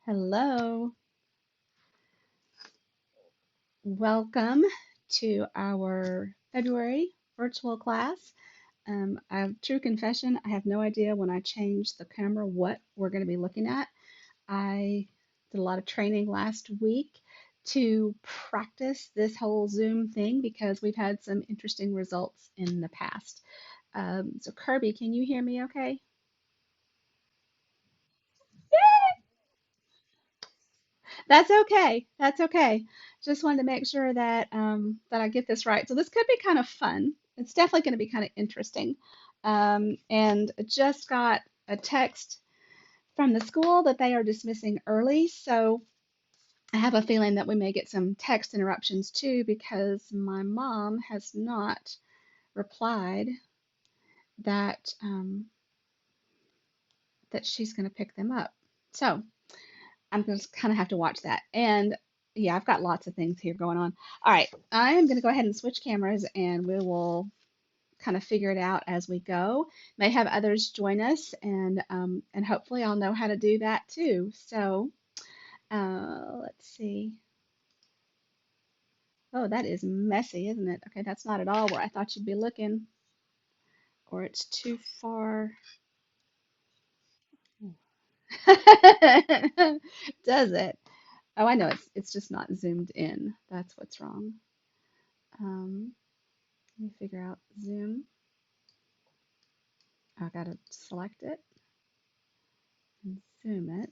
Hello, welcome to our February virtual class. I have true confession, I have no idea when I changed the camera what we're going to be looking at. I did a lot of training last week to practice this whole Zoom thing because we've had some interesting results in the past. So Kirby, can you hear me okay? That's okay. That's okay. Just wanted to make sure that that I get this right. So this could be kind of fun. It's definitely going to be kind of interesting. And I just got a text from the school that they are dismissing early. So I have a feeling that we may get some text interruptions too because my mom has not replied that that she's going to pick them up. So I'm going to kind of have to watch that. And yeah, I've got lots of things here going on. All right, I am going to go ahead and switch cameras and we will kind of figure it out as we go. May have others join us and hopefully I'll know how to do that too. So let's see. Oh, that is messy, isn't it? Okay, that's not at all where I thought you'd be looking, or it's too far. Does it? Oh, I know it's just not zoomed in. That's what's wrong. Um, Let me figure out zoom. I gotta select it and zoom it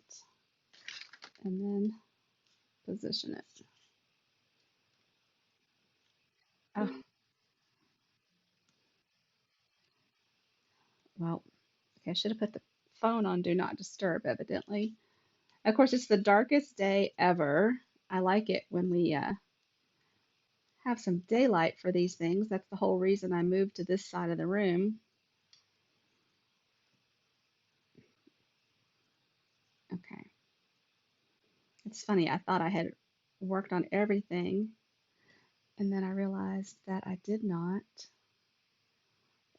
and then position it. Oh, well, okay, I should have put the phone on do not disturb, evidently. Of course, it's the darkest day ever. I like it when we have some daylight for these things. That's the whole reason I moved to this side of the room. Okay, it's funny. I thought I had worked on everything, and then I realized that I did not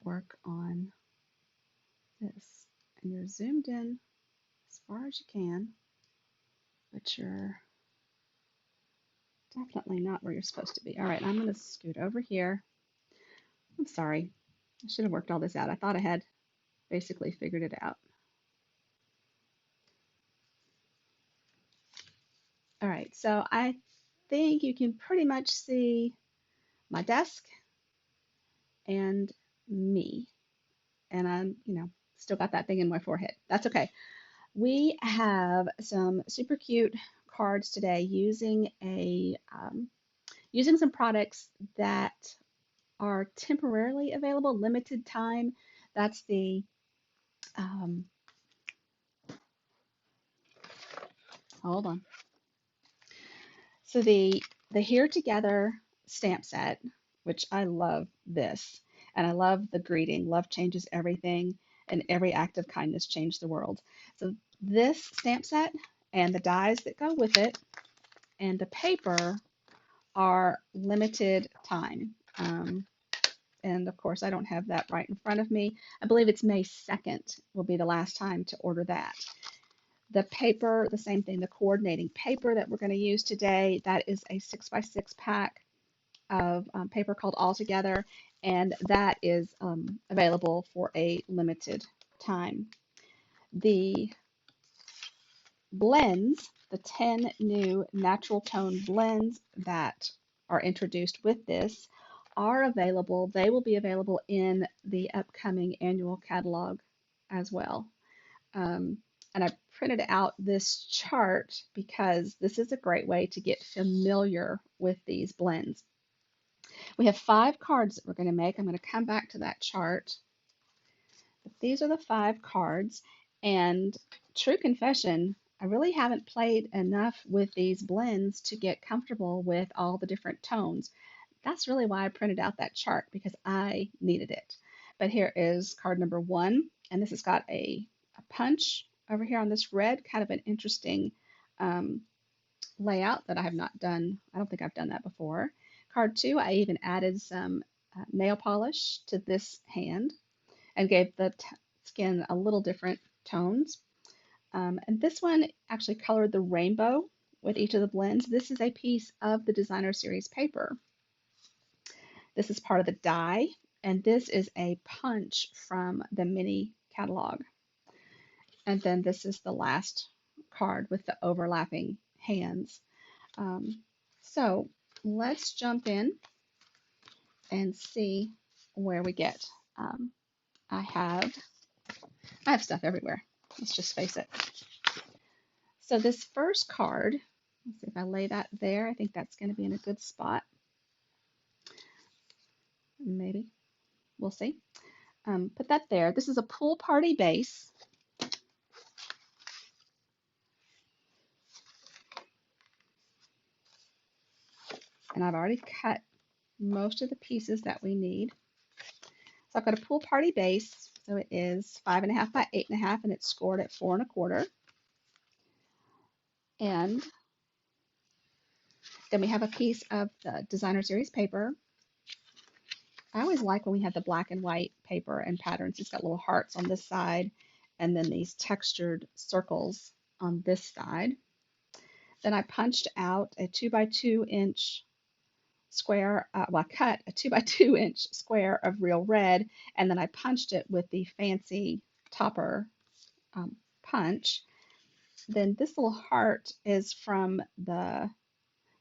work on this. And you're zoomed in as far as you can, but you're definitely not where you're supposed to be. All right, I'm going to scoot over here. I'm sorry. I should have worked all this out. I thought I had basically figured it out. All right, so I think you can pretty much see my desk and me. And I'm, still got that thing in my forehead. That's okay. We have some super cute cards today using some products that are temporarily available, limited time. That's the um, hold on. So the Here Together stamp set, which I love this, and I love the greeting. Love changes everything, and every act of kindness changed the world. So this stamp set and the dies that go with it and the paper are limited time. And of course, I don't have that right in front of me. I believe it's May 2nd will be the last time to order that. The paper, the same thing, the coordinating paper that we're going to use today, that is a 6x6 pack of paper called All Together, and that is available for a limited time. The blends, the 10 new natural tone blends that are introduced with this are available. They will be available in the upcoming annual catalog as well. Um, and I printed out this chart because this is a great way to get familiar with these blends. We have 5 cards that we're going to make. I'm going to come back to that chart. But these are the 5 cards. And true confession, I really haven't played enough with these blends to get comfortable with all the different tones. That's really why I printed out that chart because I needed it. But here is card number 1, and this has got a punch over here on this red, kind of an interesting um, layout that I have not done. I don't think I've done that before. Card 2, I even added some nail polish to this hand and gave the skin a little different tones. And this one actually colored the rainbow with each of the blends. This is a piece of the designer series paper. This is part of the die, and this is a punch from the mini catalog. And then this is the last card with the overlapping hands. So let's jump in and see where we get. I have stuff everywhere. Let's just face it. So this first card, let's see if I lay that there. I think that's going to be in a good spot. Maybe. We'll see. Put that there. This is a pool party base. And I've already cut most of the pieces that we need. So I've got a pool party base. So it is 5.5 by 8.5, and it's scored at 4.25. And then we have a piece of the designer series paper. I always like when we have the black and white paper and patterns. It's got little hearts on this side and then these textured circles on this side. Then I punched out a 2 by 2 inch square, I cut a 2 by 2 inch square of real red, and then I punched it with the fancy topper punch. Then this little heart is from the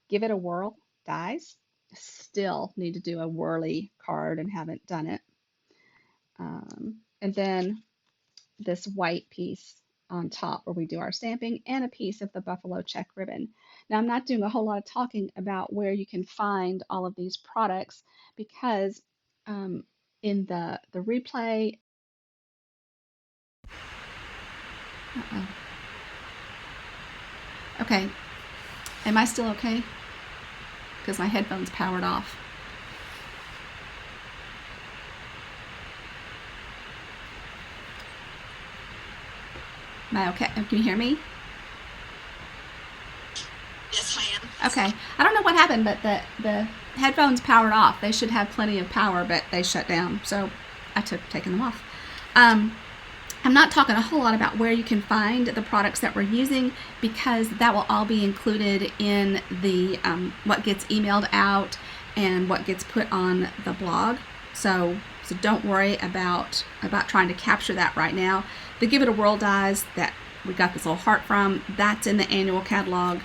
Give It a Whirl dies. Still need to do a whirly card and haven't done it. And then this white piece on top where we do our stamping, and a piece of the buffalo check ribbon. Now I'm not doing a whole lot of talking about where you can find all of these products because in the replay, okay, am I still okay? Because my headphones powered off. Am I okay? Can you hear me? Yes, ma'am. Okay. I don't know what happened, but the headphones powered off. They should have plenty of power, but they shut down. So I took taking them off. I'm not talking a whole lot about where you can find the products that we're using because that will all be included in the what gets emailed out and what gets put on the blog. So don't worry about trying to capture that right now. The Give It a Whirl dies that we got this little heart from, that's in the annual catalog.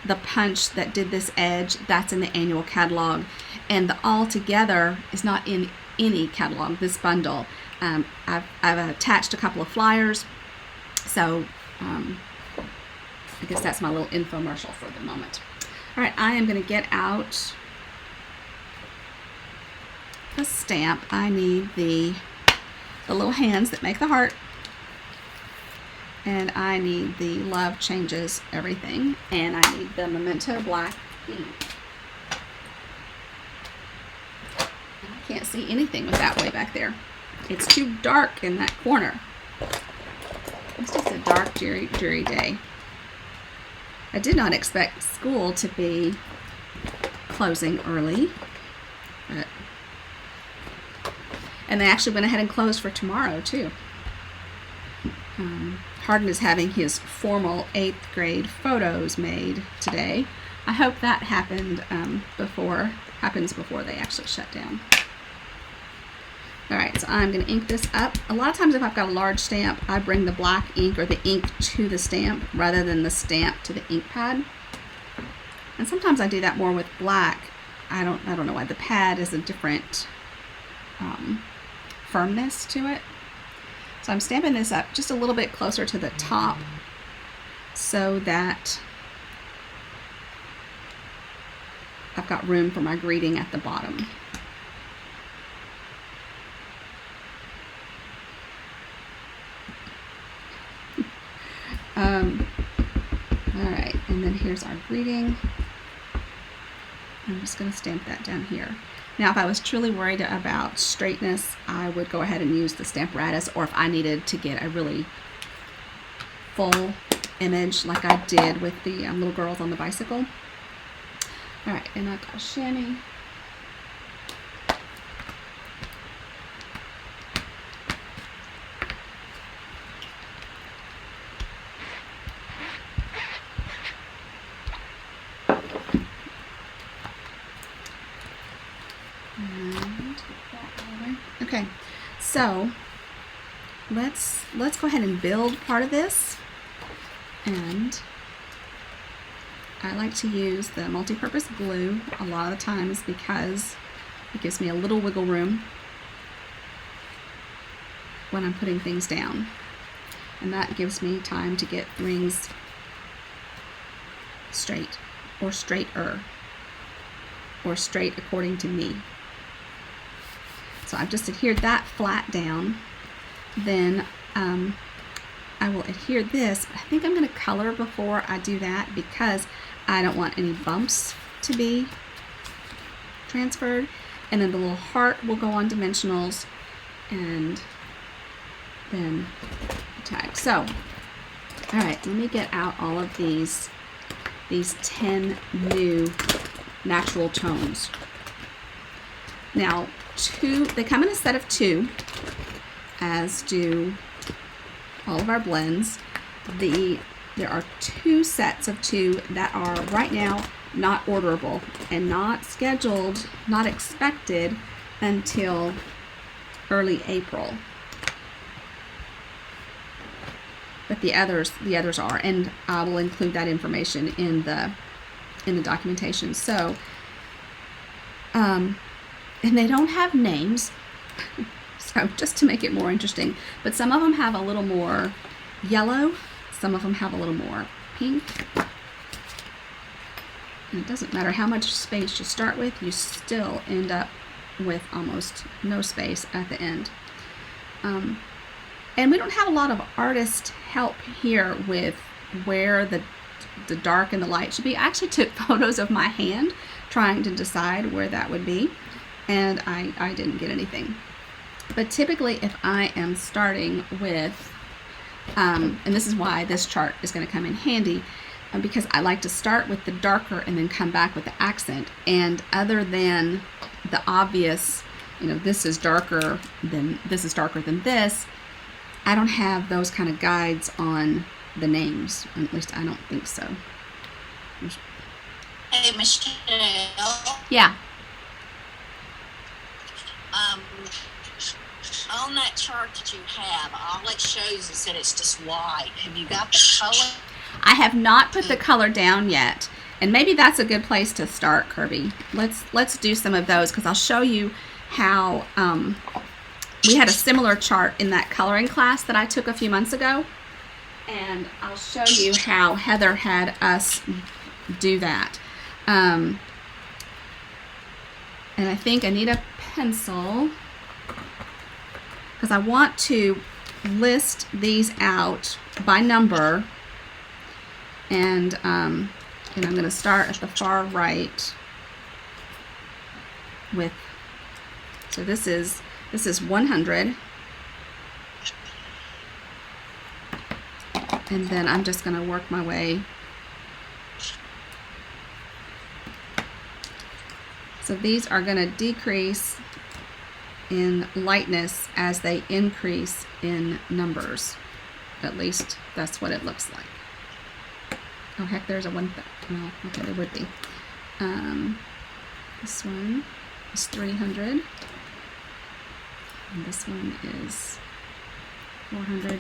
The punch that did this edge, that's in the annual catalog. And the all together is not in any catalog, this bundle. I've attached a couple of flyers, so I guess that's my little infomercial for the moment. All right, I am going to get out the stamp. I need the little hands that make the heart, and I need the Love Changes Everything, and I need the Memento Black ink. I can't see anything with that way back there. It's too dark in that corner. It's just a dark, dreary day. I did not expect school to be closing early, and they actually went ahead and closed for tomorrow too. Hardin is having his formal 8th grade photos made today. I hope that happens before they actually shut down. Alright, so I'm going to ink this up. A lot of times if I've got a large stamp, I bring the black ink or the ink to the stamp rather than the stamp to the ink pad. And sometimes I do that more with black. I don't know why. The pad is a different firmness to it. So I'm stamping this up just a little bit closer to the top so that I've got room for my greeting at the bottom. Alright, and then here's our greeting. I'm just going to stamp that down here. Now, if I was truly worried about straightness, I would go ahead and use the Stamparatus, or if I needed to get a really full image like I did with the little girls on the bicycle. Alright, and I've got a chamois. And okay, so let's go ahead and build part of this. And I like to use the multi-purpose glue a lot of the times because it gives me a little wiggle room when I'm putting things down. And that gives me time to get rings straight, or straighter, or straight according to me. So I've just adhered that flat down. Then I will adhere this, but I think I'm going to color before I do that because I don't want any bumps to be transferred. And then the little heart will go on dimensionals, and then tag. So, all right, let me get out all of these 10 new natural tones. Now, they come in a set of 2, as do all of our blends. There are 2 sets of 2 that are right now not orderable and not scheduled, not expected until early April. But the others are, and I will include that information in the documentation. So, and they don't have names, so just to make it more interesting. But some of them have a little more yellow, some of them have a little more pink. And it doesn't matter how much space you start with, you still end up with almost no space at the end. And we don't have a lot of artist help here with where the dark and the light should be. I actually took photos of my hand trying to decide where that would be, and I didn't get anything. But typically if I am starting with, and this is why this chart is going to come in handy, because I like to start with the darker and then come back with the accent. And other than the obvious, this is darker than this, I don't have those kind of guides on the names. At least I don't think so. Hey, Michelle. Yeah. On that chart that you have, all it shows is that it's just white. Have you got the color? I have not put the color down yet. And maybe that's a good place to start, Kirby. Let's do some of those, because I'll show you how we had a similar chart in that coloring class that I took a few months ago. And I'll show you how Heather had us do that. And I think I need a pencil, because I want to list these out by number. And I'm going to start at the far right with, so this is 100. And then I'm just going to work my way. So these are going to decrease in lightness as they increase in numbers. At least that's what it looks like. Oh heck, there's a one. Well, okay, there would be. This one is 300. And this one is 400.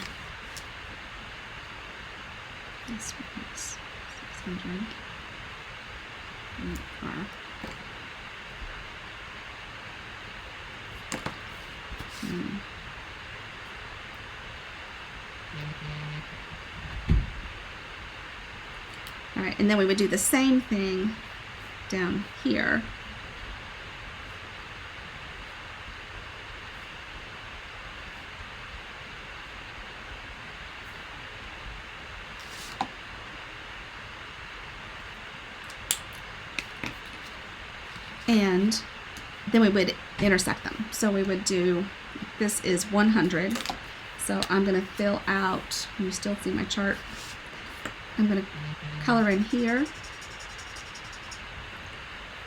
This one is 600. And all right, and then we would do the same thing down here. And then we would intersect them. So we would do, this is 100. So I'm going to fill out, you still see my chart. I'm going to color in here.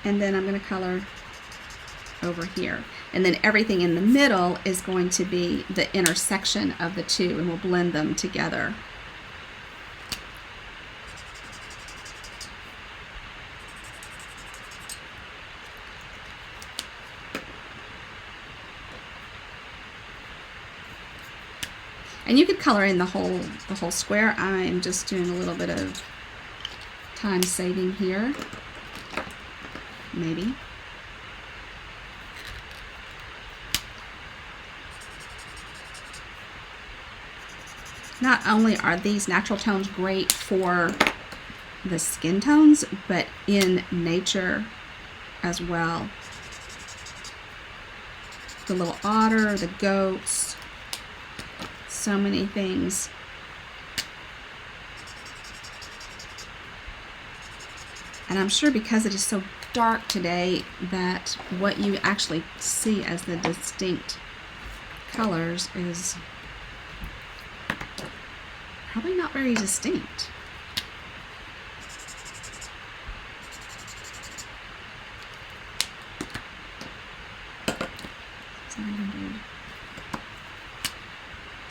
And then I'm going to color over here. And then everything in the middle is going to be the intersection of the two, and we'll blend them together. And you could color in the whole square. I'm just doing a little bit of time saving here, maybe. Not only are these natural tones great for the skin tones, but in nature as well. The little otter, the goats, so many things. And I'm sure because it is so dark today that what you actually see as the distinct colors is probably not very distinct.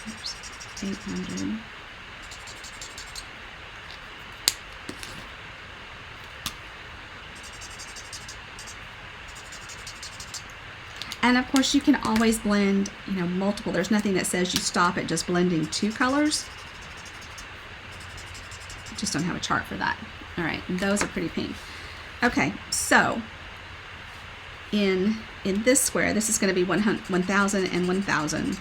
Oops, 800. And of course you can always blend, multiple. There's nothing that says you stop at just blending 2 colors. I just don't have a chart for that. All right, and those are pretty pink. Okay, so in this square, this is going to be 1,000 and 1,000.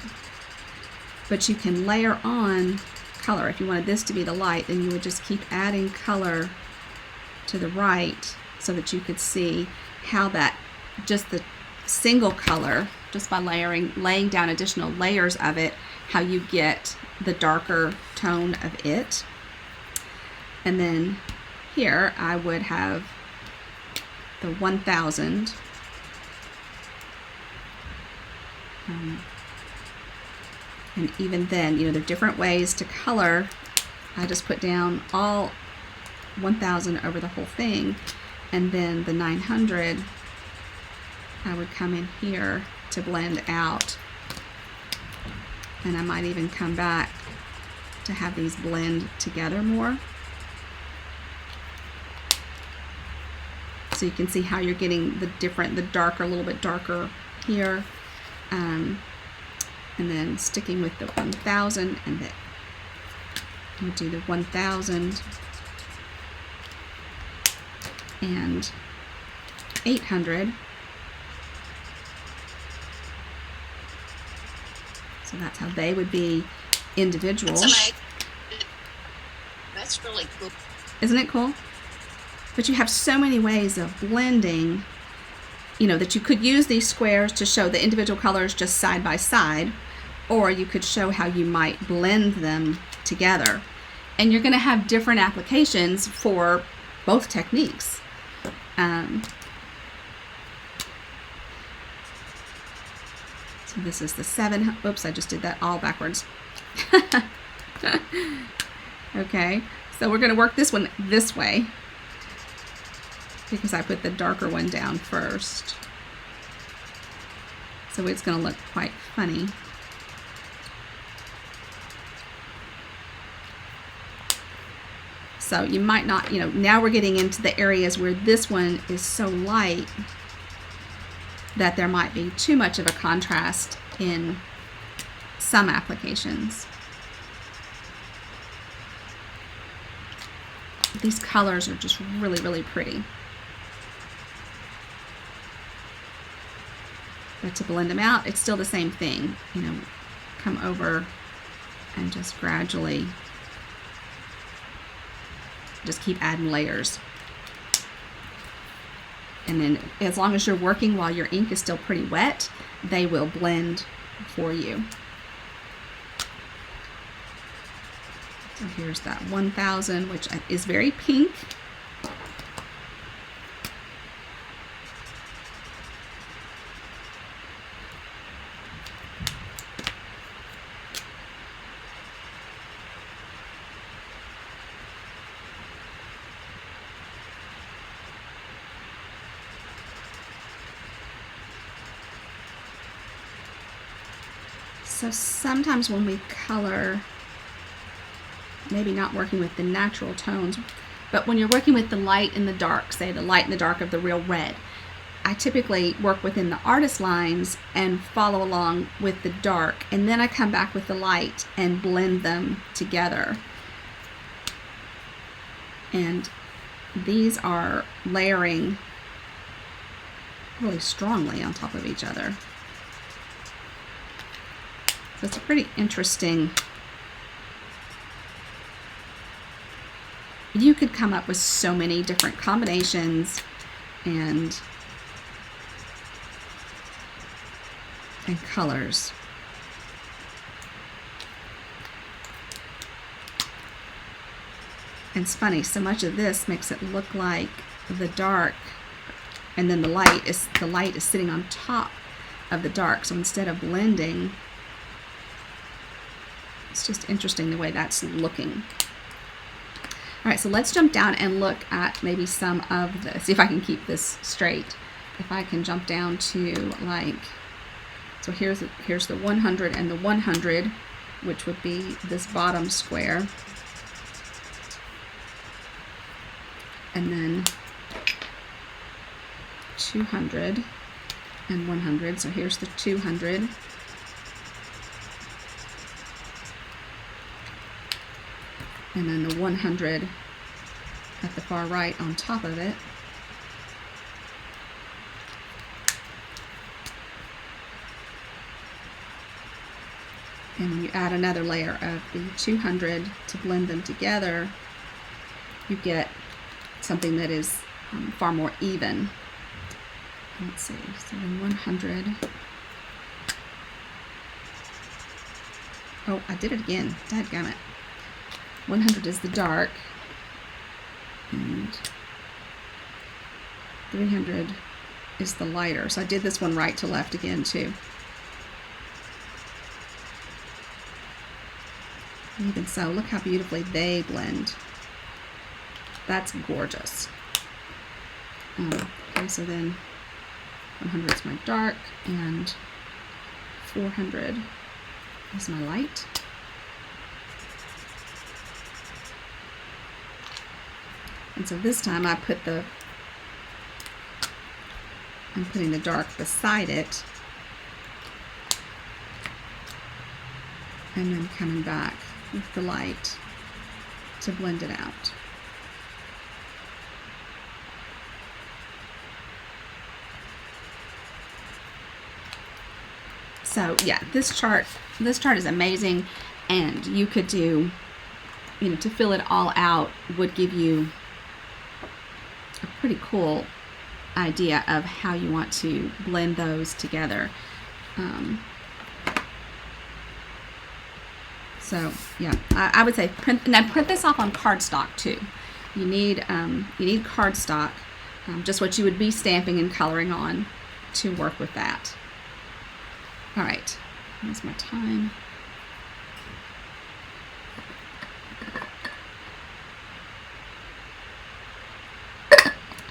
But you can layer on color. If you wanted this to be the light, then you would just keep adding color to the right so that you could see how that, just the single color, just by laying down additional layers of it, how you get the darker tone of it. And then here I would have the 1,000. And even then, there are different ways to color. I just put down all 1,000 over the whole thing, and then the 900, I would come in here to blend out. And I might even come back to have these blend together more. So you can see how you're getting the darker, a little bit darker here. And then sticking with the 1,000, and then we'll do the 1,000 and 800. So that's how they would be individual. That's really cool. Isn't it cool? But you have so many ways of blending, that you could use these squares to show the individual colors just side by side, or you could show how you might blend them together. And you're going to have different applications for both techniques. So this is the 7. Oops, I just did that all backwards. Okay, so we're going to work this one this way, because I put the darker one down first. So it's going to look quite funny. So you might not, now we're getting into the areas where this one is so light that there might be too much of a contrast in some applications. These colors are just really, really pretty. But to blend them out, it's still the same thing. Come over and just gradually just keep adding layers. And then as long as you're working while your ink is still pretty wet, they will blend for you. So here's that 1,000, which is very pink. So sometimes when we color, maybe not working with the natural tones, but when you're working with the light and the dark, say the light and the dark of the real red, I typically work within the artist lines and follow along with the dark, and then I come back with the light and blend them together. And these are layering really strongly on top of each other. So it's a pretty interesting. You could come up with so many different combinations and colors. And it's funny, so much of this makes it look like the dark, and then the light is sitting on top of the dark. So instead of blending, it's just interesting the way that's looking. All right, so let's jump down and look at maybe some of the, see if I can keep this straight. If I can jump down to like, so here's the 100 and the 100, which would be this bottom square. And then 200 and 100. So here's the 200. And then the 100 at the far right on top of it. And when you add another layer of the 200 to blend them together, you get something that is far more even. Let's see, so then 100. Oh, I did it again. Dadgummit. 100 is the dark, and 300 is the lighter. So I did this one right to left again too. Even so, look how beautifully they blend. That's gorgeous. Okay, so then 100 is my dark, and 400 is my light. And so this time I'm putting the dark beside it, and then coming back with the light to blend it out. So yeah, this chart is amazing, and you could do, to fill it all out would give you a pretty cool idea of how you want to blend those together. So yeah, I would say print this off on cardstock too. You need cardstock, just what you would be stamping and coloring on, to work with that. All right, here's my time.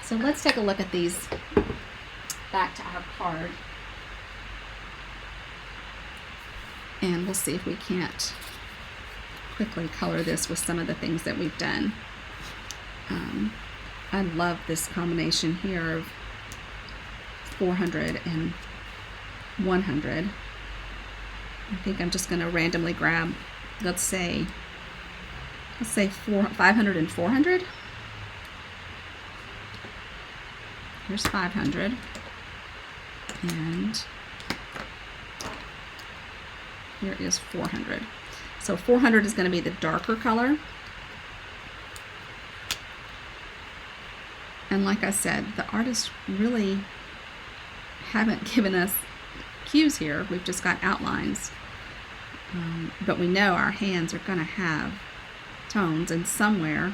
So let's take a look at these back to our card, and we'll see if we can't quickly color this with some of the things that we've done. I love this combination here of 400 and 100. I think I'm just going to randomly grab, let's say 500 and 400. Here's 500, and here is 400. So 400 is going to be the darker color. And like I said, the artists really haven't given us cues here. We've just got outlines. But we know our hands are going to have tones, and somewhere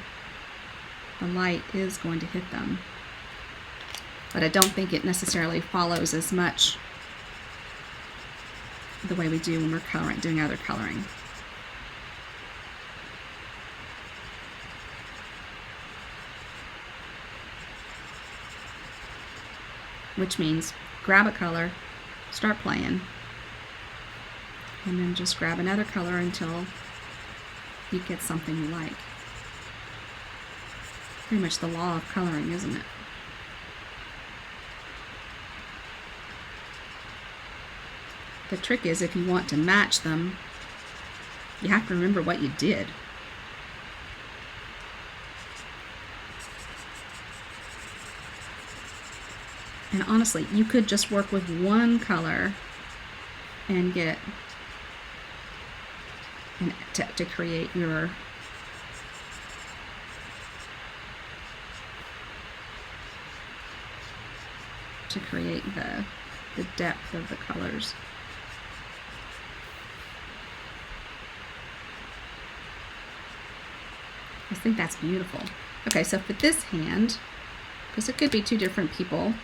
the light is going to hit them. But I don't think it necessarily follows as much the way we do when we're doing other coloring. Which means grab a color, start playing, and then just grab another color until you get something you like. Pretty much the law of coloring, isn't it? the trick is, if you want to match them, you have to remember what you did. And honestly, you could just work with one color and get to create your the depth of the colors. I think that's beautiful. Okay, so for this hand, because it could be two different people,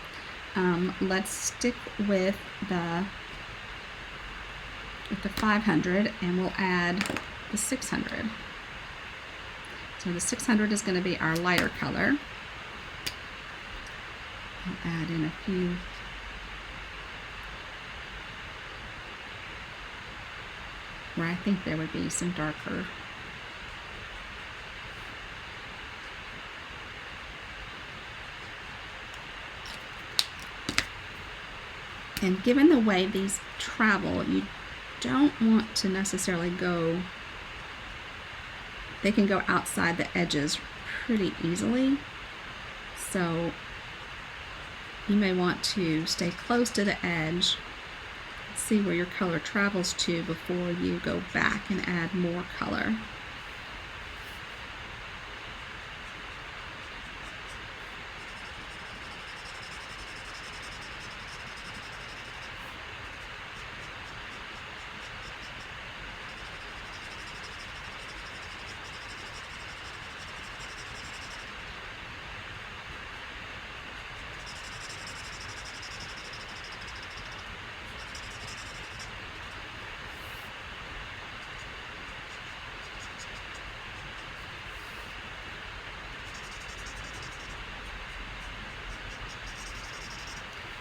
let's stick with the 500 and we'll add the 600. So the 600 is going to be our lighter color. I'll add in a few where I think there would be some darker. And given the way these travel, you don't want to necessarily go, they can go outside the edges pretty easily. So you may want to stay close to the edge, see where your color travels to before you go back and add more color.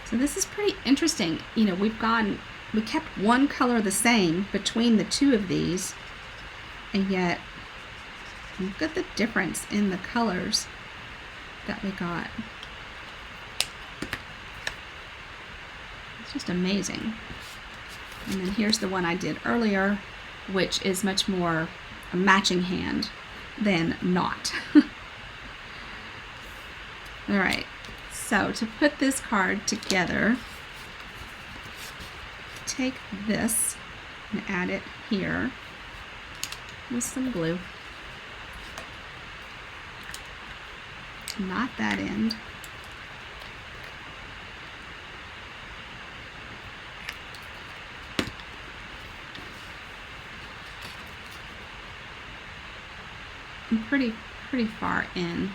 So this is pretty interesting. You know, we kept one color the same between the two of these, and yet look at the difference in the colors that we got. It's just amazing. And then here's the one I did earlier, which is much more a matching hand than not. All right. So to put this card together, take this and add it here with some glue. Not that end. I'm pretty far in.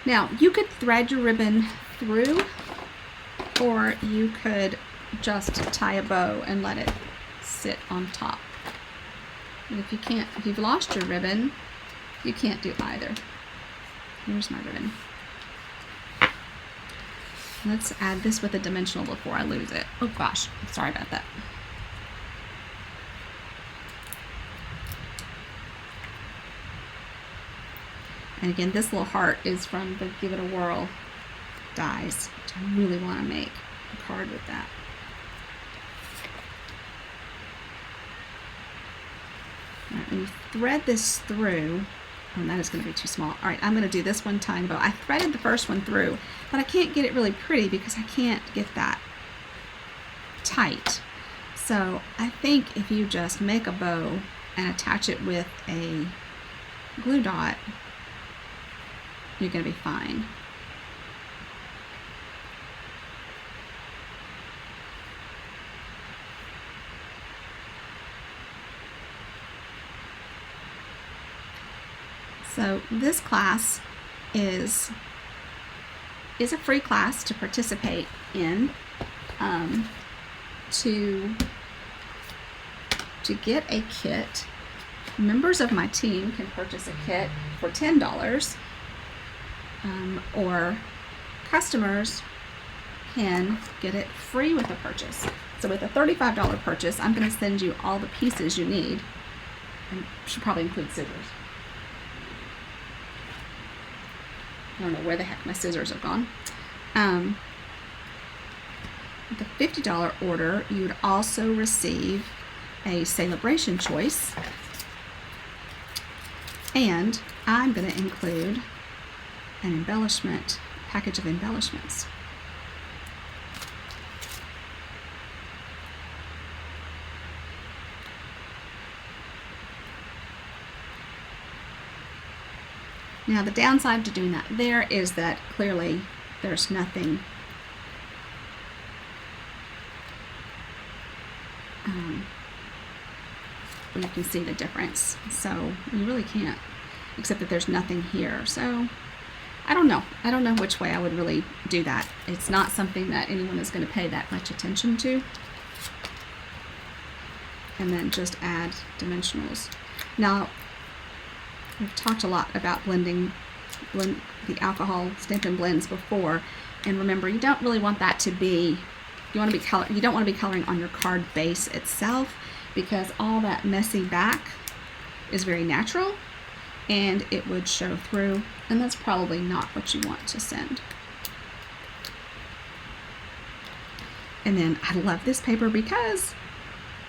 Now, you could thread your ribbon through, or you could just tie a bow and let it sit on top. And if you've lost your ribbon, you can't do either. Here's my ribbon. Let's add this with a dimensional before I lose it. Oh gosh, sorry about that. And again, this little heart is from the Give It a Whirl dies, which I really want to make a card with that. All right, when you thread this through, oh, that is going to be too small. All right, I'm going to do this one time bow. I threaded the first one through, but I can't get it really pretty because I can't get that tight. So I think if you just make a bow and attach it with a glue dot, you're going to be fine. So this class is a free class to participate in. To get a kit, members of my team can purchase a kit for $10, or customers can get it free with a purchase. So with a $35 purchase, I'm going to send you all the pieces you need, and should probably include scissors. I don't know where the heck my scissors have gone. The $50 order, you would also receive a celebration choice, and I'm going to include an embellishment package of embellishments. Now the downside to doing that there is that clearly there's nothing where you can see the difference. So you really can't, except that there's nothing here. So I don't know. I don't know which way I would really do that. It's not something that anyone is going to pay that much attention to. And then just add dimensionals. Now, we've talked a lot about blend the alcohol Stampin' Blends before, and remember, you don't really want that to be, you don't want to be coloring on your card base itself, because all that messy back is very natural and it would show through, and that's probably not what you want to send. And then I love this paper because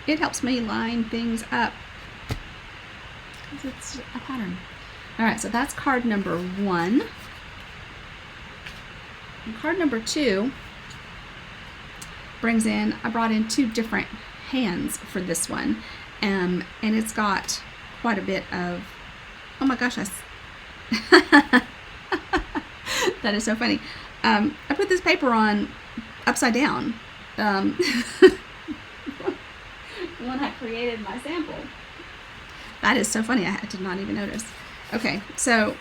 it helps me line things up. It's a pattern. All right, so that's card number 1. And card number 2 brings in, I brought in 2 different hands for this one, and it's got quite a bit of, oh my gosh, that is so funny. I put this paper on upside down when I created my sample. That is so funny, I did not even notice. Okay, so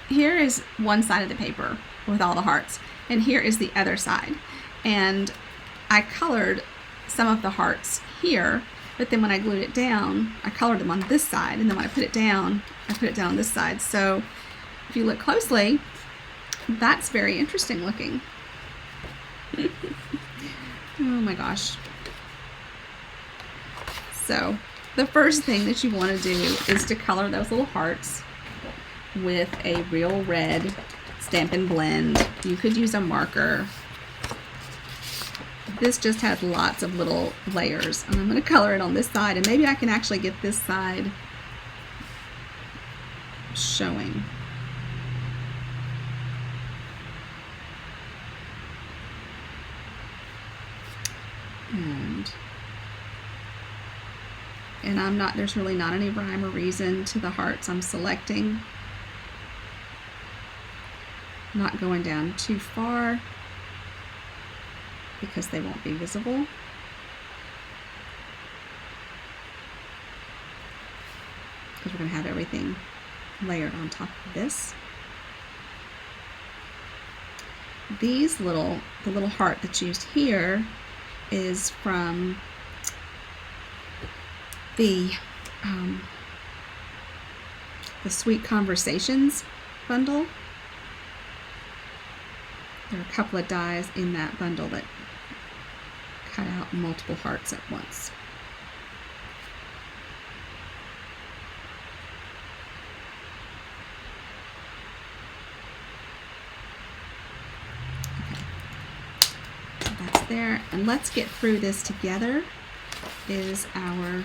here is one side of the paper with all the hearts, and here is the other side, and I colored some of the hearts here, but then when I glued it down, I colored them on this side, and then when I put it down on this side. So if you look closely, that's very interesting looking. Oh my gosh. So the first thing that you want to do is to color those little hearts with a real red Stampin' Blend. You could use a marker. This just has lots of little layers, and I'm going to color it on this side, and maybe I can actually get this side showing. And I'm not, there's really not any rhyme or reason to the hearts I'm selecting. Not going down too far, because they won't be visible. Because we're going to have everything layered on top of this. These the little heart that's used here is from the Sweet Conversations bundle. There are a couple of dies in that bundle that cut out multiple hearts at once. Okay. So that's there, and let's get through this together. Is our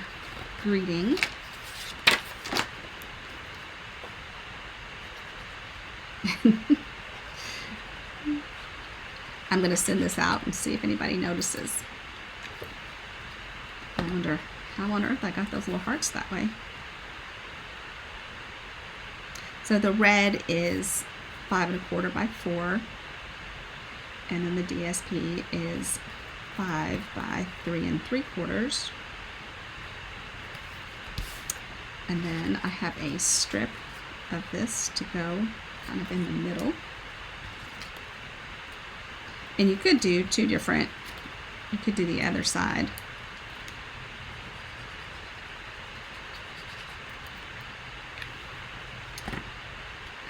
greeting. I'm going to send this out and see if anybody notices. I wonder how on earth I got those little hearts that way. So the red is 5 1/4 by 4, and then the DSP is 5 by 3 3/4. And then I have a strip of this to go kind of in the middle. And you could do 2 different, you could do the other side.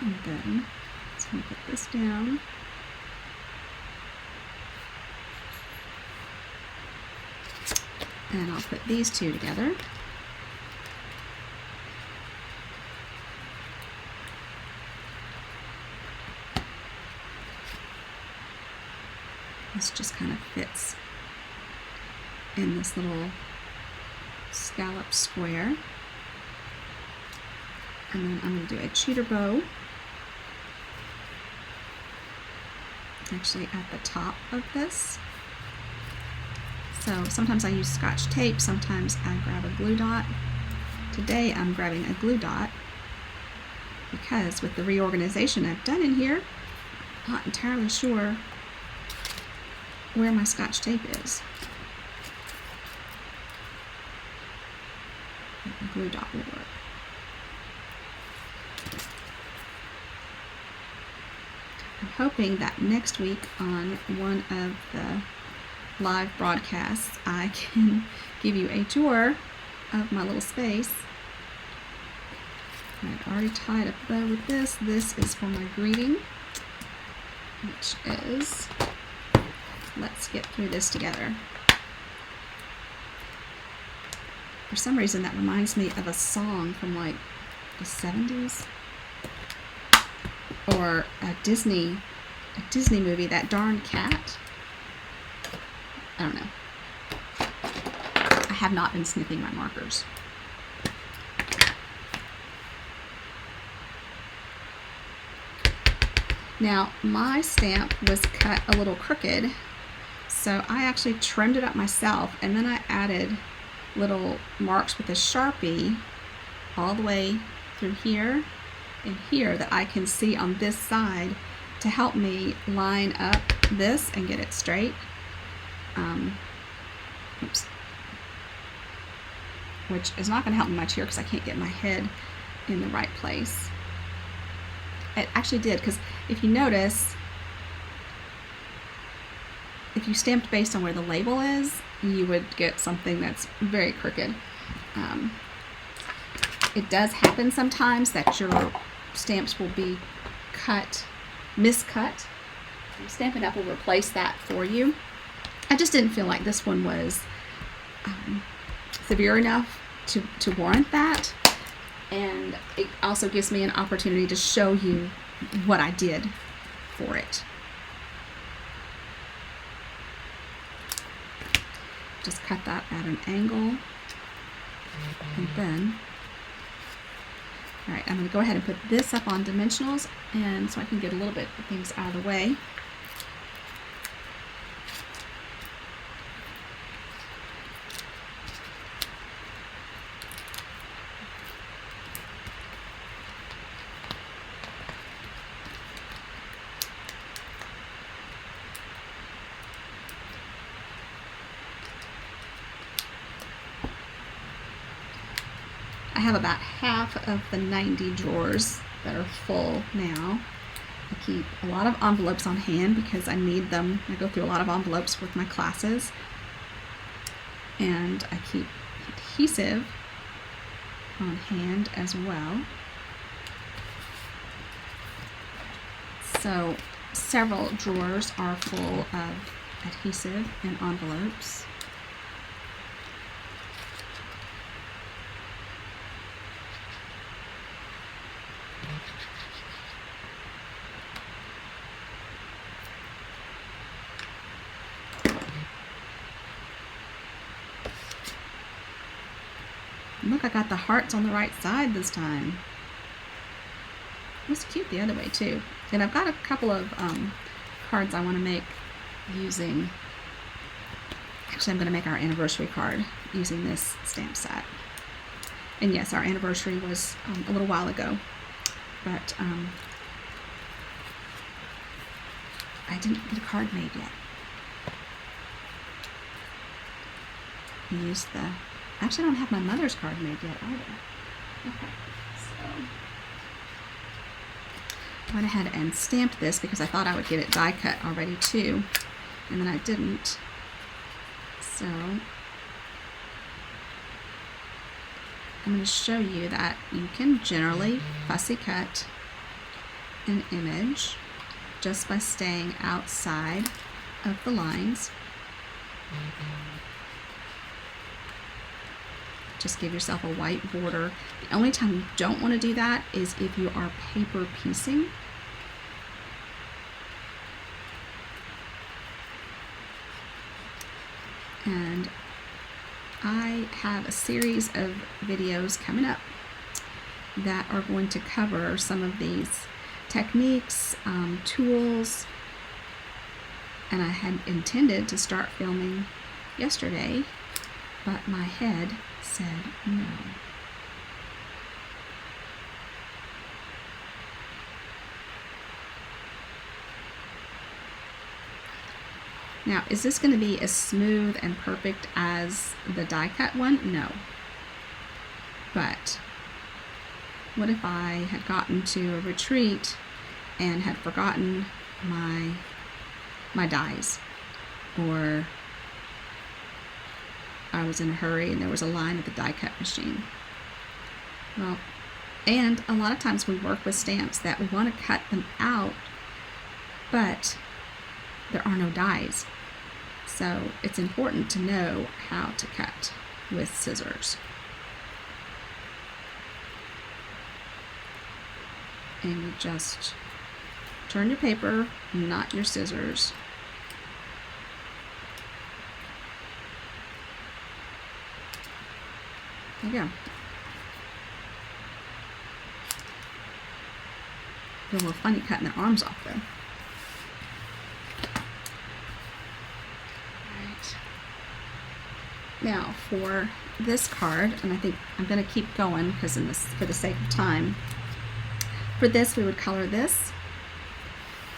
And then, let's put this down. And I'll put these 2 together. This just kind of fits in this little scallop square. And then I'm going to do a cheater bow, actually at the top of this. So sometimes I use Scotch tape, sometimes I grab a glue dot. Today I'm grabbing a glue dot because with the reorganization I've done in here, I'm not entirely sure where my Scotch tape is. A glue dot will work. I'm hoping that next week on one of the live broadcasts I can give you a tour of my little space. I've already tied a bow with this. This is for my greeting, which is, let's get through this together. For some reason that reminds me of a song from like the 70s or a Disney movie, That Darn Cat. I don't know. I have not been snipping my markers. Now, my stamp was cut a little crooked, so I actually trimmed it up myself, and then I added little marks with a Sharpie all the way through here and here that I can see on this side to help me line up this and get it straight. Oops. Which is not going to help me much here because I can't get my head in the right place. It actually did, because if you notice, if you stamped based on where the label is, you would get something that's very crooked. It does happen sometimes that your stamps will be miscut. Stampin' Up! Will replace that for you. I just didn't feel like this one was severe enough to warrant that. And it also gives me an opportunity to show you what I did for it. Just cut that at an angle. And then, all right, I'm going to go ahead and put this up on dimensionals, and so I can get a little bit of things out of the way. I have about half of the 90 drawers that are full now. I keep a lot of envelopes on hand because I need them. I go through a lot of envelopes with my classes. And I keep adhesive on hand as well. So several drawers are full of adhesive and envelopes. Look, I got the hearts on the right side this time. It was cute the other way too. And I've got a couple of cards I want to make using, actually I'm going to make our anniversary card using this stamp set. And yes, our anniversary was a little while ago, but I didn't get a card made yet. I used the, actually I don't have my mother's card made yet either. Okay, so I went ahead and stamped this because I thought I would get it die cut already too, and then I didn't. So I'm going to show you that you can generally fussy cut an image just by staying outside of the lines. Just give yourself a white border. The only time you don't want to do that is if you are paper piecing. And I have a series of videos coming up that are going to cover some of these techniques, tools, and I had intended to start filming yesterday, but my head said no. Now, is this going to be as smooth and perfect as the die cut one? No. But what if I had gotten to a retreat and had forgotten my dies, or I was in a hurry and there was a line at the die cut machine? Well, and a lot of times we work with stamps that we want to cut them out, but there are no dies. So it's important to know how to cut with scissors. And you just turn your paper, not your scissors. There you go. It's a little funny cutting their arms off though. Now for this card, and I think I'm going to keep going because for the sake of time, for this we would color this.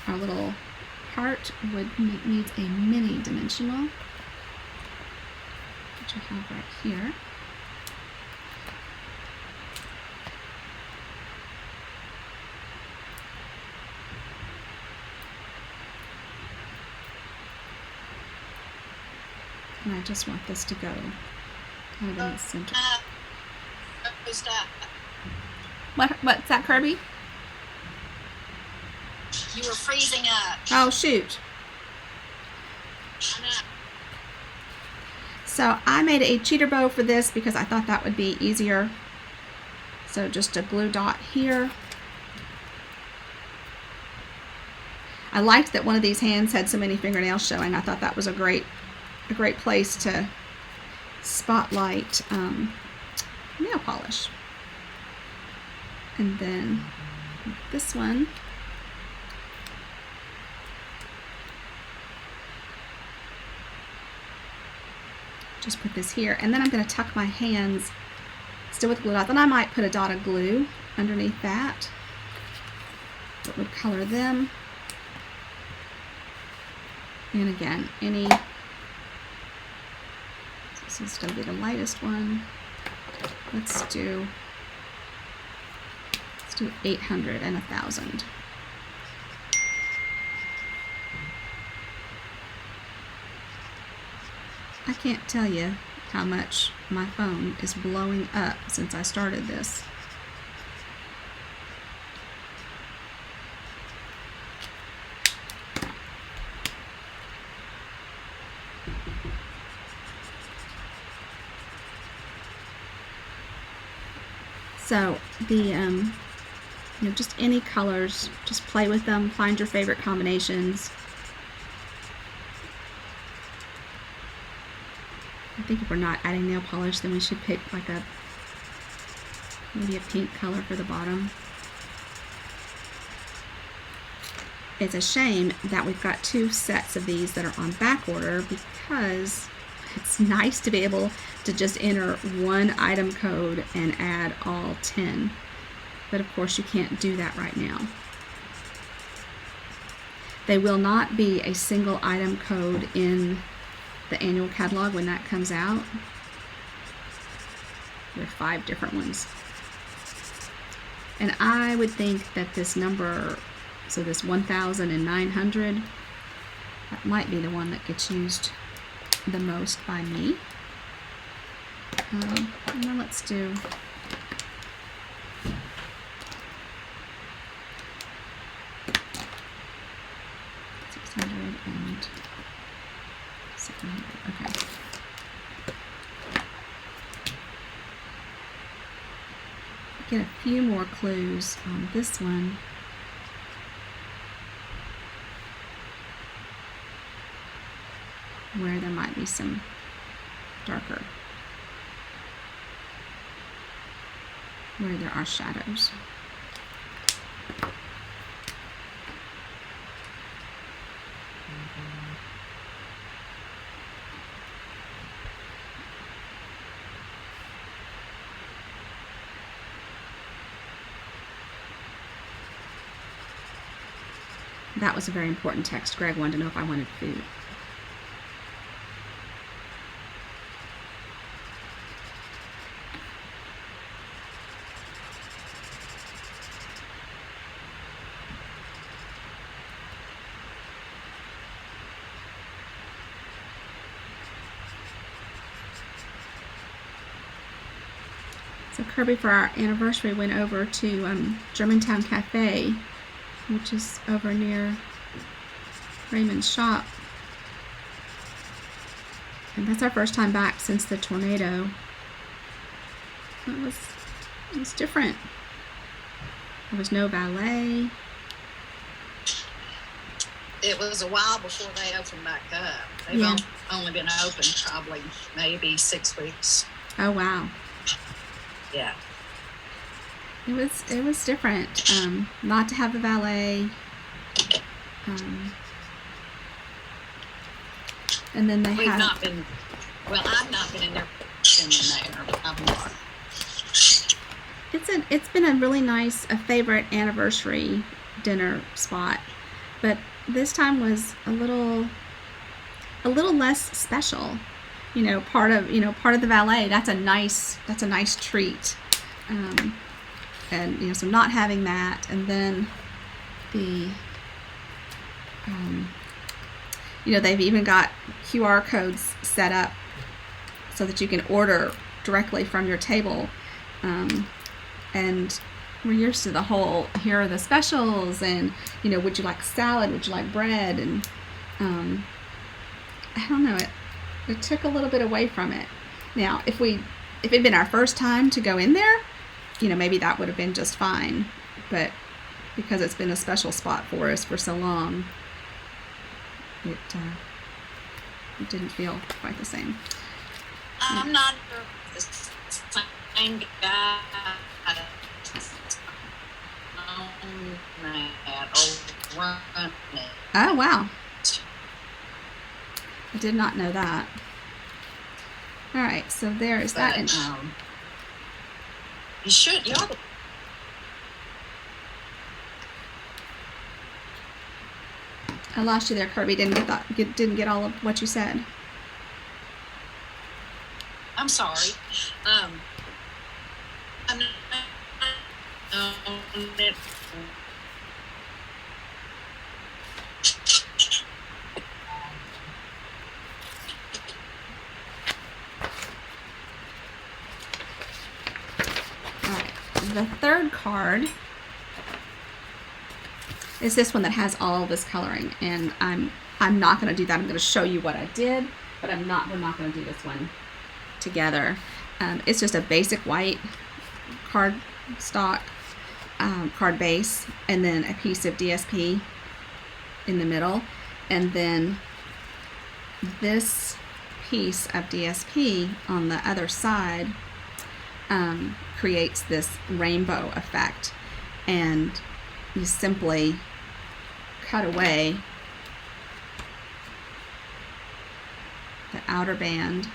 Our little heart needs a mini dimensional, which I have right here. And I just want this to go kind of in the center. Stop. What's that, Kirby? You were freezing up. Oh, shoot. I know. So I made a cheater bow for this because I thought that would be easier. So just a glue dot here. I liked that one of these hands had so many fingernails showing. I thought that was a great place to spotlight nail polish. And then this one, just put this here, and then I'm going to tuck my hands still with glue dot. Then I might put a dot of glue underneath that that would color them. And again, this is going to be the lightest one. Let's do 800 and 1,000. I can't tell you how much my phone is blowing up since I started this. So the just any colors, just play with them, find your favorite combinations. I think if we're not adding nail polish, then we should pick like maybe a pink color for the bottom. It's a shame that we've got 2 sets of these that are on back order, because it's nice to be able to just enter one item code and add all 10. But of course you can't do that right now. They will not be a single item code in the annual catalog when that comes out. There are 5 different ones. And I would think that this number, so this 1,900, that might be the one that gets used the most by me. And then let's do 600 and 700. Okay. Get a few more clues on this one. Where there might be some darker where there are shadows. That was a very important text. Greg wanted to know if I wanted food. So Kirby, for our anniversary, went over to Germantown Cafe, which is over near Raymond's shop. And that's our first time back since the tornado. It was different. There was no valet. It was a while before they opened back up. They've only been open probably maybe 6 weeks. Oh wow. Yeah. It was different. Not to have the valet. And then they I've not been in there. I've not. It's been a really nice, a favorite anniversary dinner spot, but this time was a little less special. You know, part of the valet, that's a nice treat. And so not having that, and then the they've even got QR codes set up so that you can order directly from your table, and we're used to the whole, here are the specials, and would you like salad, would you like bread, and I don't know, it took a little bit away from it. Now if it'd been our first time to go in there, maybe that would have been just fine, but because it's been a special spot for us for so long, it didn't feel quite the same. I'm not the same guy. Oh wow, I did not know that. All right, so there is that. You should. You ought to. I lost you there, Kirby. Didn't get all of what you said. I'm sorry. I'm not. The third card is this one that has all this coloring, and I'm not going to do that. I'm going to show you what I did, but we're not going to do this one together. It's just a basic white card stock card base, and then a piece of DSP in the middle, and then this piece of DSP on the other side creates this rainbow effect, and you simply cut away the outer band.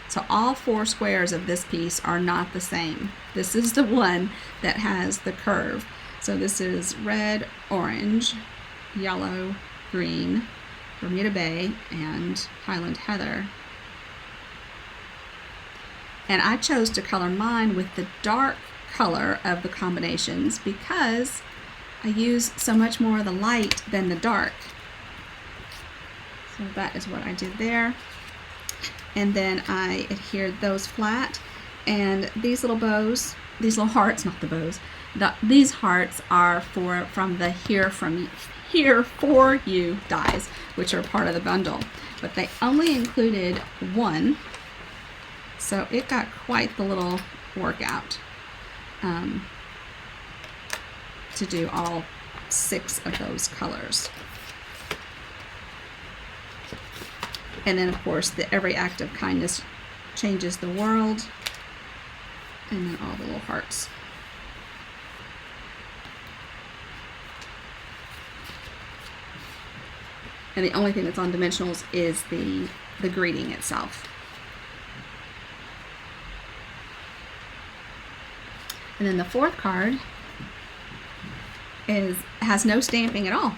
So all 4 squares of this piece are not the same. This is the one that has the curve. So this is red, orange, yellow, green, Bermuda Bay, and Highland Heather. And I chose to color mine with the dark color of the combinations because I use so much more of the light than the dark. So that is what I did there. And then I adhered those flat. And these little bows, these little hearts, not the bows, these hearts are from the Here For You dies, which are part of the bundle. But they only included 1. So it got quite the little workout to do all 6 of those colors. And then, of course, the every act of kindness changes the world. And then all the little hearts. And the only thing that's on dimensionals is the greeting itself. And then the fourth card has no stamping at all.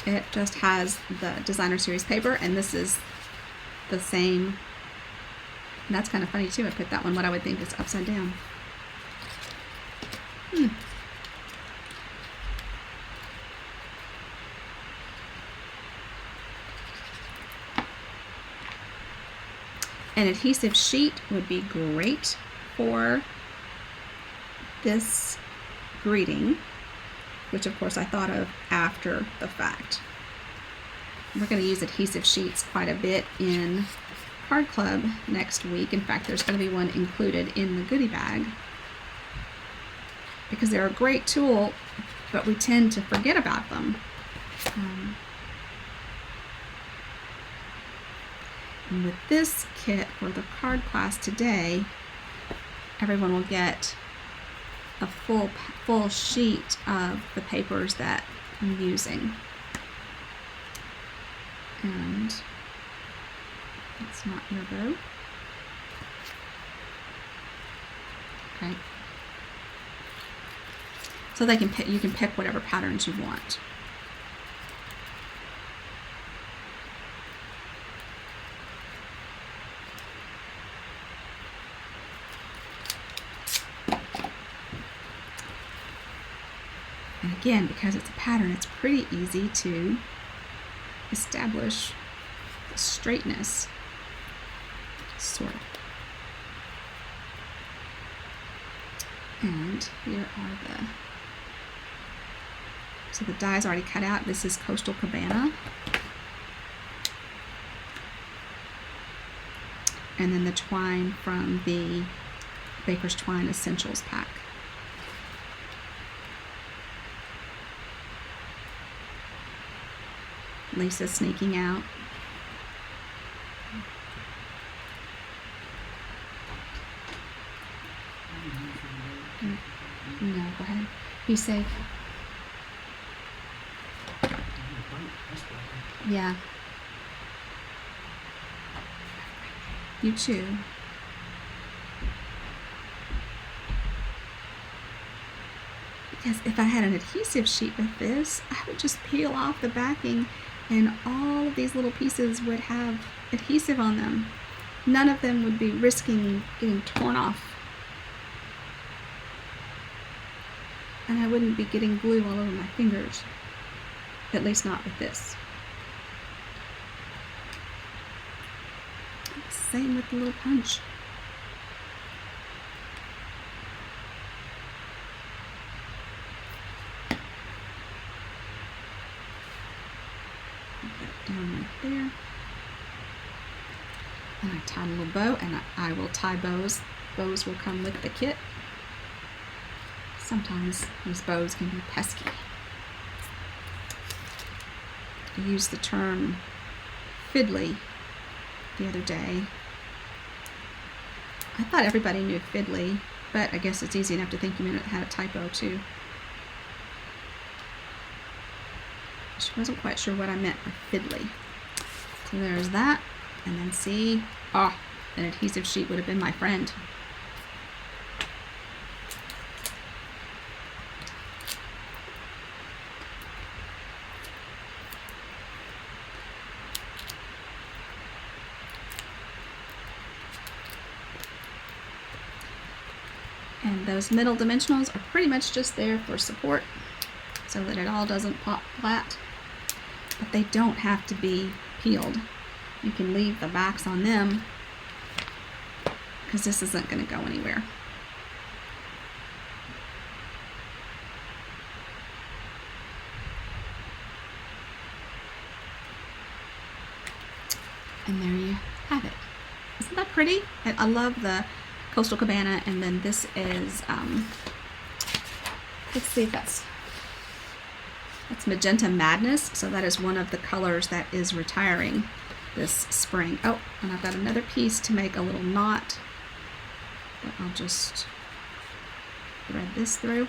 It just has the designer series paper, and this is the same. And that's kind of funny too. I put that one what I would think is upside down. An adhesive sheet would be great for this greeting, which of course I thought of after the fact. We're going to use adhesive sheets quite a bit in Card Club next week. In fact, there's going to be one included in the goodie bag because they're a great tool, but we tend to forget about them. And with this kit for the card class today, everyone will get a full sheet of the papers that I'm using. And it's not your bow. Okay. So you can pick whatever patterns you want. And again, because it's a pattern, it's pretty easy to establish the straightness, sort of. And here are so the die's already cut out. This is Coastal Cabana. And then the twine from the Baker's Twine Essentials pack. Lisa sneaking out. No, go ahead. Be safe. Yeah. You too. Because if I had an adhesive sheet with this, I would just peel off the backing and all of these little pieces would have adhesive on them. None of them would be risking getting torn off. And I wouldn't be getting glue all over my fingers. At least not with this. Same with the little punch. Put that down right there. And I tie a little bow, and I will tie bows. Bows will come with the kit. Sometimes these bows can be pesky. I used the term fiddly the other day. I thought everybody knew fiddly, but I guess it's easy enough to think you had a typo too. She wasn't quite sure what I meant by fiddly. So there's that, and then see, an adhesive sheet would have been my friend. And those middle dimensionals are pretty much just there for support so that it all doesn't pop flat. But they don't have to be peeled. You can leave the backs on them because this isn't going to go anywhere. And there you have it. Isn't that pretty? I love the Coastal Cabana, and then this is, let's see if that's, That's Magenta Madness, so that is one of the colors that is retiring this spring. Oh, and I've got another piece to make a little knot, but I'll just thread this through.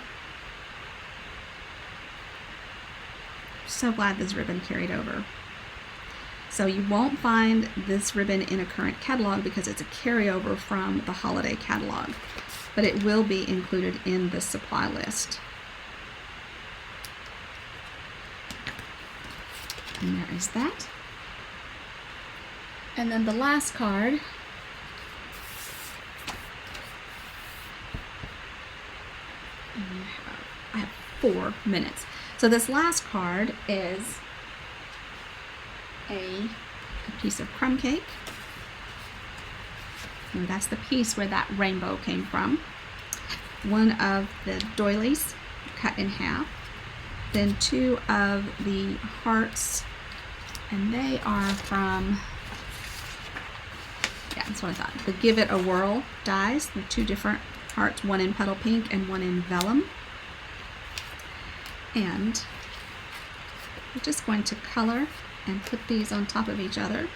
So glad this ribbon carried over. So you won't find this ribbon in a current catalog because it's a carryover from the holiday catalog, but it will be included in the supply list. And there is that. And then the last card I have 4 minutes. So this last card is a piece of crumb cake. And that's the piece where that rainbow came from. One of the doilies cut in half. Then 2 of the hearts, and they are from, yeah, that's what I thought. The Give It a Whirl dies, the 2 different hearts, one in petal pink and one in vellum. And we're just going to color and put these on top of each other.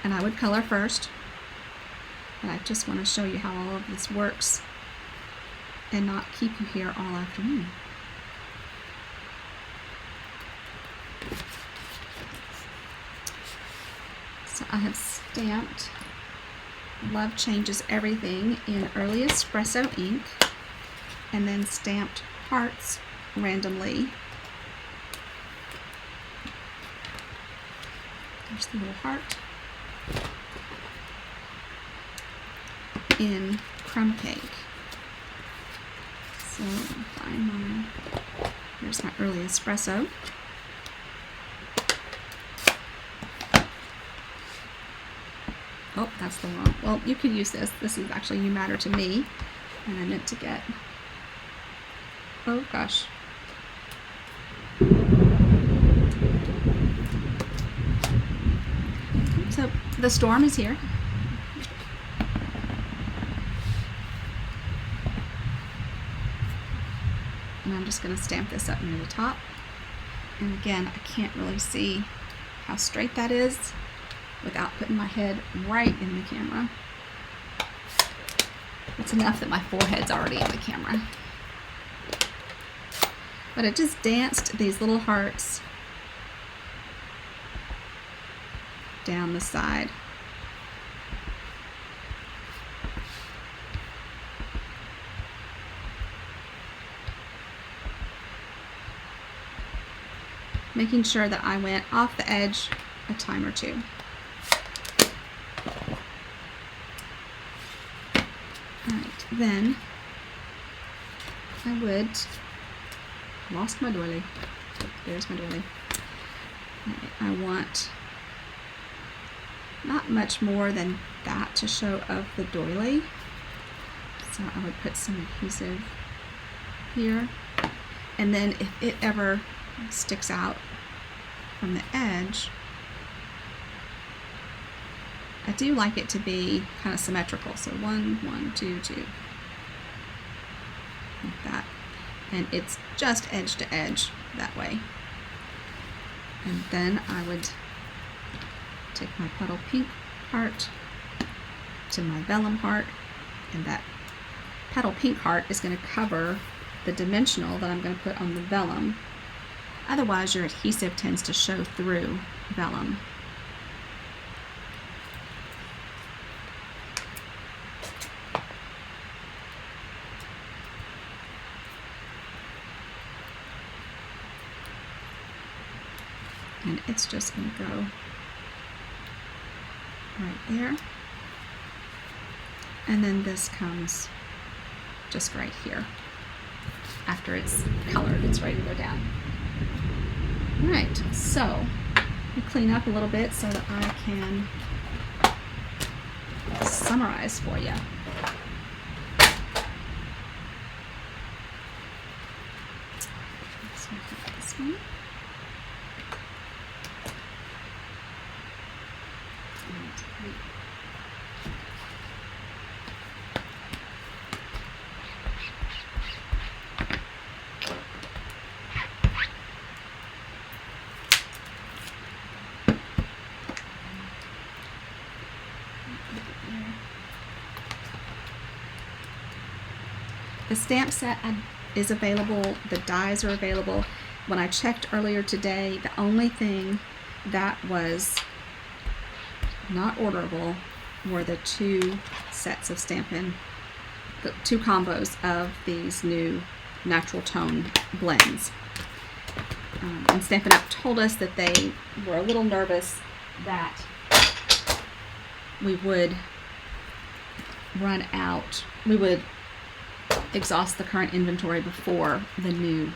And I would color first, but I just want to show you how all of this works and not keep you here all afternoon. So I have stamped Love Changes Everything in early espresso ink, and then stamped hearts randomly. There's the little heart in crumb cake. So let me find my, here's my early espresso. Oh, that's the wrong, well, you could use this. This is actually You Matter to Me, and I meant to get, oh gosh. So the storm is here. And I'm just going to stamp this up near the top. And again, I can't really see how straight that is without putting my head right in the camera. It's enough that my forehead's already in the camera. But it just danced these little hearts down the side. Making sure that I went off the edge a time or two. Alright, then I would, lost my doily. There's my doily. Right, I want not much more than that to show of the doily. So I would put some adhesive here. And then if it ever sticks out from the edge, I do like it to be kind of symmetrical. So 1, 1, 2, 2. Like that. And it's just edge to edge that way. And then I would take my petal pink heart to my vellum heart, and that petal pink heart is going to cover the dimensional that I'm going to put on the vellum. Otherwise, your adhesive tends to show through vellum. And it's just going to go right there. And then this comes just right here. After it's colored, it's ready to go down. Alright, so let me clean up a little bit so that I can summarize for you. So I have this one. The stamp set is available. The dies are available. When I checked earlier today, the only thing that was not orderable were the 2 sets of Stampin', the 2 combos of these new Natural Tone Blends. And Stampin' Up! Told us that they were a little nervous that we would run out, we would exhaust the current inventory before the new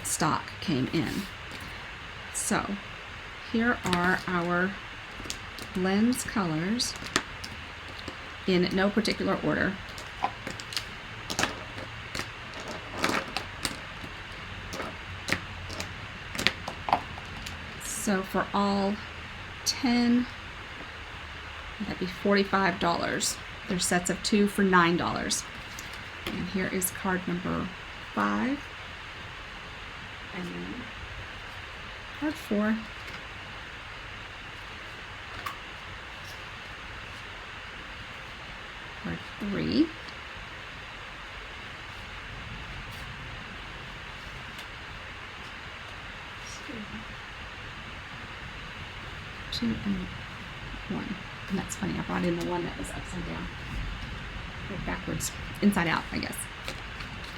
stock came in. So here are our blends colors in no particular order. So for all 10, that'd be $45. There's sets of 2 for $9. And here is card number 5. And then card 4. Card 3. Two and 1. And that's funny, I brought in the one that was upside down. Or backwards. Inside out, I guess.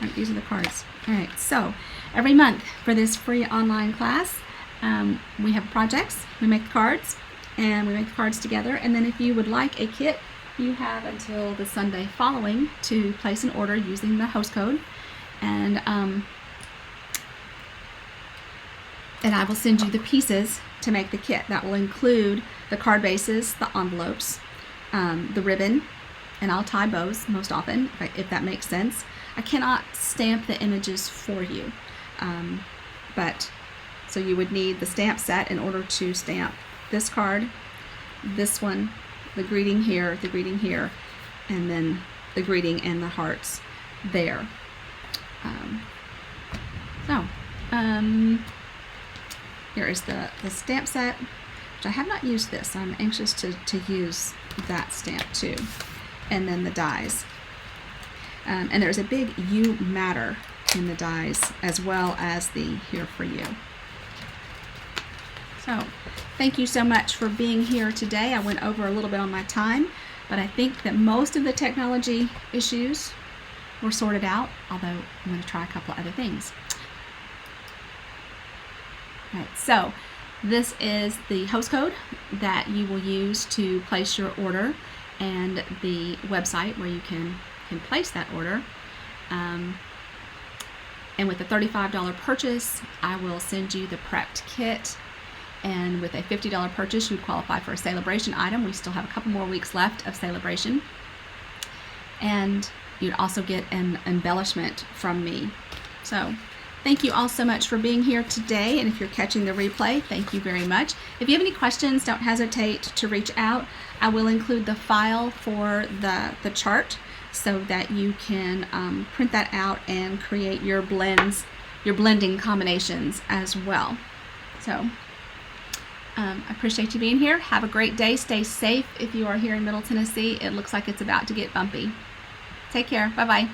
All right, these are the cards. Alright, so every month for this free online class, we have projects, we make the cards, and we make the cards together. And then if you would like a kit, you have until the Sunday following to place an order using the host code. And I will send you the pieces to make the kit. That will include the card bases, the envelopes, the ribbon, and I'll tie bows most often, if that makes sense. I cannot stamp the images for you, so you would need the stamp set in order to stamp this card, this one, the greeting here, and then the greeting and the hearts there. Here is the stamp set, which I have not used this. I'm anxious to use that stamp too. And then the dies. And there's a big You Matter in the dies, as well as the Here For You. So, thank you so much for being here today. I went over a little bit on my time, but I think that most of the technology issues were sorted out, although I'm going to try a couple of other things. All right, so this is the host code that you will use to place your order, and the website where you can place that order. And with a $35 purchase, I will send you the prepped kit. And with a $50 purchase, you would qualify for a celebration item. We still have a couple more weeks left of celebration. And you'd also get an embellishment from me. So thank you all so much for being here today. And if you're catching the replay, thank you very much. If you have any questions, don't hesitate to reach out. I will include the file for the chart so that you can print that out and create your blends, your blending combinations as well. So I appreciate you being here. Have a great day. Stay safe if you are here in Middle Tennessee. It looks like it's about to get bumpy. Take care. Bye-bye.